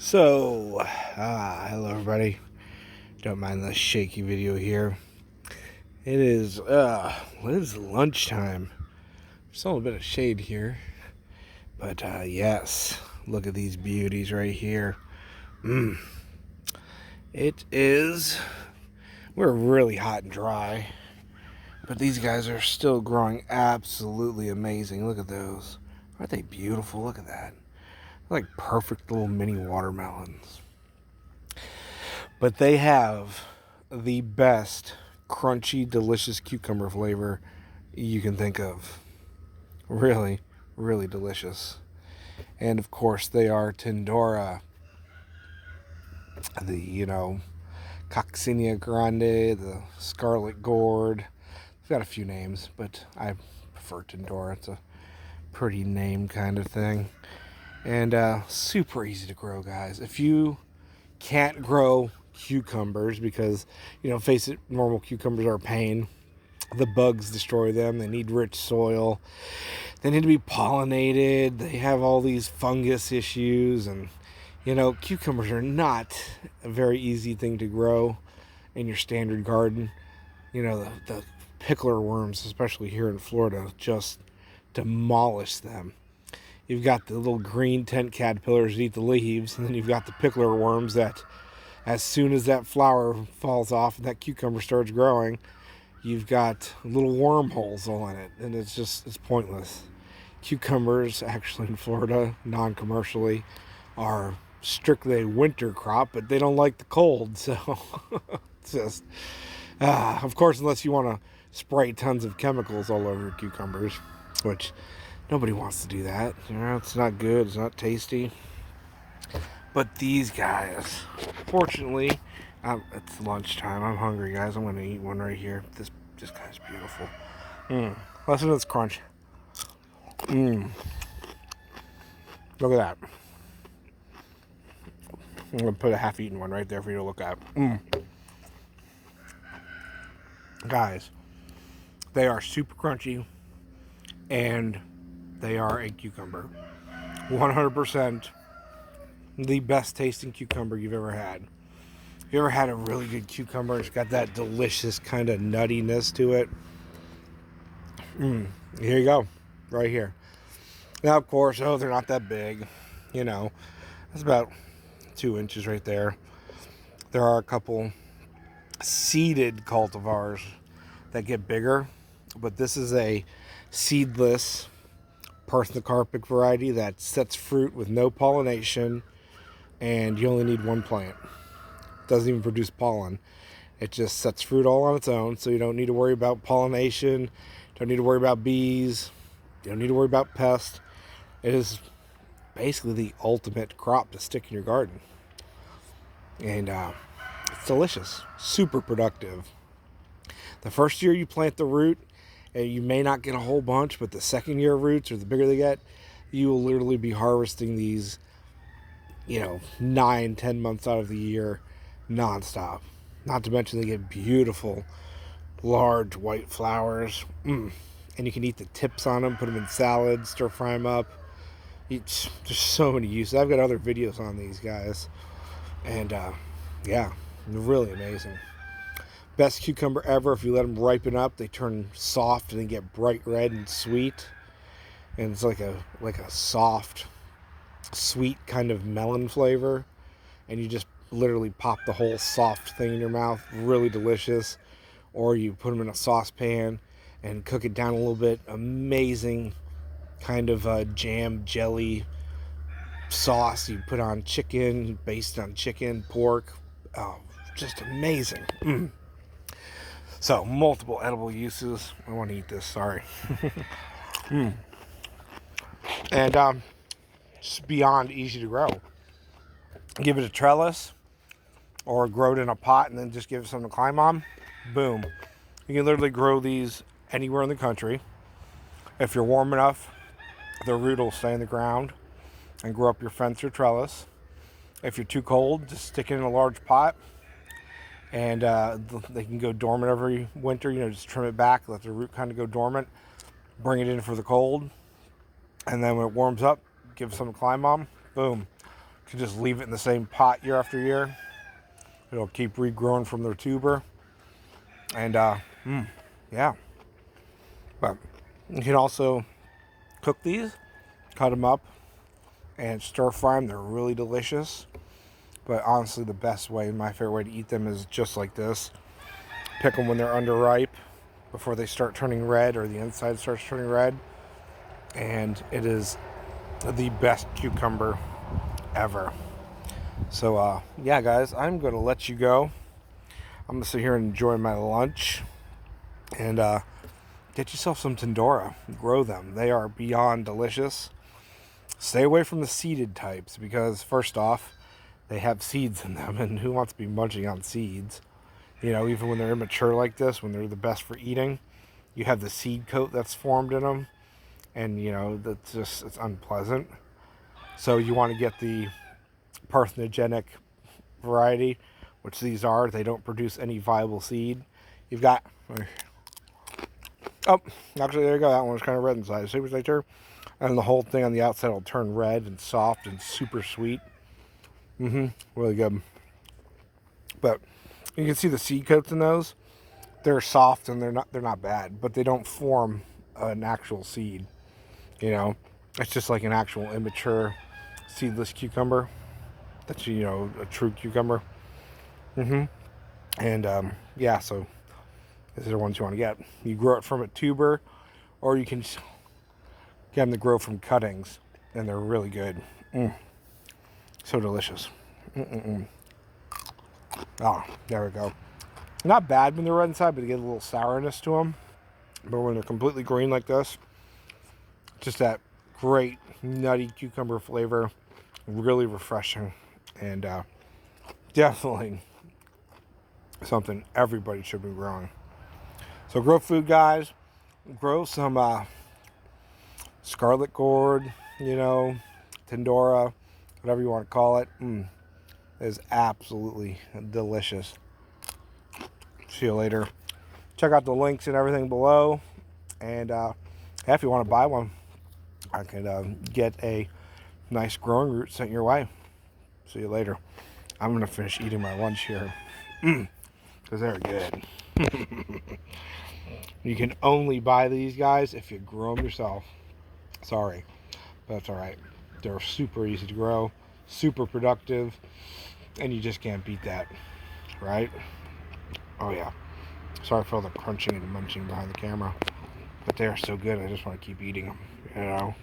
So, hello everybody. Don't mind the shaky video here. It is lunchtime. There's still a bit of shade here. But, yes, look at these beauties right here. It is, we're really hot and dry. But these guys are still growing absolutely amazing. Look at those. Aren't they beautiful? Look at that. They're like perfect little mini watermelons. But they have the best crunchy, delicious cucumber flavor you can think of. Really, really delicious. And of course, they are TINDORA. The, Coccinia Grande, the Scarlet Gourd. It's got a few names, but I prefer TINDORA. It's a pretty name kind of thing. And super easy to grow, guys. If you can't grow cucumbers because, face it, normal cucumbers are a pain. The bugs destroy them. They need rich soil. They need to be pollinated. They have all these fungus issues. And, cucumbers are not a very easy thing to grow in your standard garden. The pickler worms, especially here in Florida, just demolish them. You've got the little green tent caterpillars that eat the leaves, and then you've got the pickler worms that, as soon as that flower falls off and that cucumber starts growing, you've got little wormholes all in it, and it's pointless. Cucumbers, actually in Florida, non-commercially, are strictly a winter crop, but they don't like the cold, so it's just, of course, unless you want to spray tons of chemicals all over your cucumbers, which nobody wants to do that. It's not good, it's not tasty. But these guys, fortunately, it's lunchtime. I'm hungry, guys. I'm going to eat one right here. This guy's beautiful. Listen to this crunch. Look at that. I'm going to put a half-eaten one right there for you to look at. Guys, they are super crunchy, and they are a cucumber. 100%. The best tasting cucumber you've ever had. If you ever had a really good cucumber, it's got that delicious kind of nuttiness to it. Here you go, right here. Now, of course, they're not that big. That's about 2 inches right there. There are a couple seeded cultivars that get bigger, but this is a seedless parthenocarpic variety that sets fruit with no pollination, and you only need one plant. It doesn't even produce pollen. It just sets fruit all on its own, so you don't need to worry about pollination, don't need to worry about bees, you don't need to worry about pests. It is basically the ultimate crop to stick in your garden. And it's delicious, super productive. The first year you plant the root, you may not get a whole bunch, but the second year of roots, or the bigger they get, you will literally be harvesting these 9-10 months out of the year nonstop. Not to mention they get beautiful large white flowers, and you can eat the tips on them, put them in salads, stir fry them up. There's so many uses. I've got other videos on these guys, and yeah, really amazing. Best cucumber ever. If you let them ripen up, they turn soft and they get bright red and sweet, and it's like a soft, sweet kind of melon flavor, and you just literally pop the whole soft thing in your mouth. Really delicious. Or you put them in a saucepan and cook it down a little bit. Amazing kind of jam jelly sauce you put on chicken, based on chicken, pork. Oh, just amazing. So multiple edible uses. I want to eat this, sorry. And just beyond easy to grow. Give it a trellis or grow it in a pot and then just give it something to climb on. Boom. You can literally grow these anywhere in the country. If you're warm enough, the root will stay in the ground and grow up your fence or trellis. If you're too cold, just stick it in a large pot, and they can go dormant every winter. Just trim it back, let the root kind of go dormant, bring it in for the cold, and then when it warms up, give it something to climb on. Boom. could just leave it in the same pot year after year. It'll keep regrowing from their tuber. And yeah. But you can also cook these, cut them up, and stir fry them. They're really delicious. But honestly, the best way, my favorite way to eat them is just like this. Pick them when they're underripe, before they start turning red or the inside starts turning red. And it is the best cucumber ever. So yeah, guys, I'm going to let you go. I'm going to sit here and enjoy my lunch. And get yourself some TINDORA. Grow them. They are beyond delicious. Stay away from the seeded types because, first off, they have seeds in them, and who wants to be munching on seeds? You know, even when they're immature like this, when they're the best for eating, you have the seed coat that's formed in them, and, you know, that's just, it's unpleasant. So you want to get the parthenogenic variety, which these are. They don't produce any viable seed. You've got... Oh, actually, there you go. That one was kind of red inside. See what's right there? And the whole thing on the outside will turn red and soft and super sweet. Really good. But you can see the seed coats in those. They're soft and they're not bad, but they don't form an actual seed. You know, it's just like an actual immature seedless cucumber. That's, you know, a true cucumber. And yeah, so these are the ones you want to get. You grow it from a tuber, or you can get them to grow from cuttings, and they're really good. So delicious. Oh, there we go. Not bad when they're red inside, but they get a little sourness to them. But when they're completely green like this, just that great nutty cucumber flavor. Really refreshing. And definitely something everybody should be growing. So grow food, guys. Grow some scarlet gourd, you know, TINDORA, whatever you want to call it. It is absolutely delicious. See you later. Check out the links and everything below. And if you want to buy one, I can get a nice growing root sent your way. See you later. I'm going to finish eating my lunch here. Because they're good. You can only buy these guys if you grow them yourself. Sorry, but that's alright. They're super easy to grow, super productive, and you just can't beat that, right? Oh yeah. Sorry for all the crunching and munching behind the camera, but they are so good I just want to keep eating them, you know?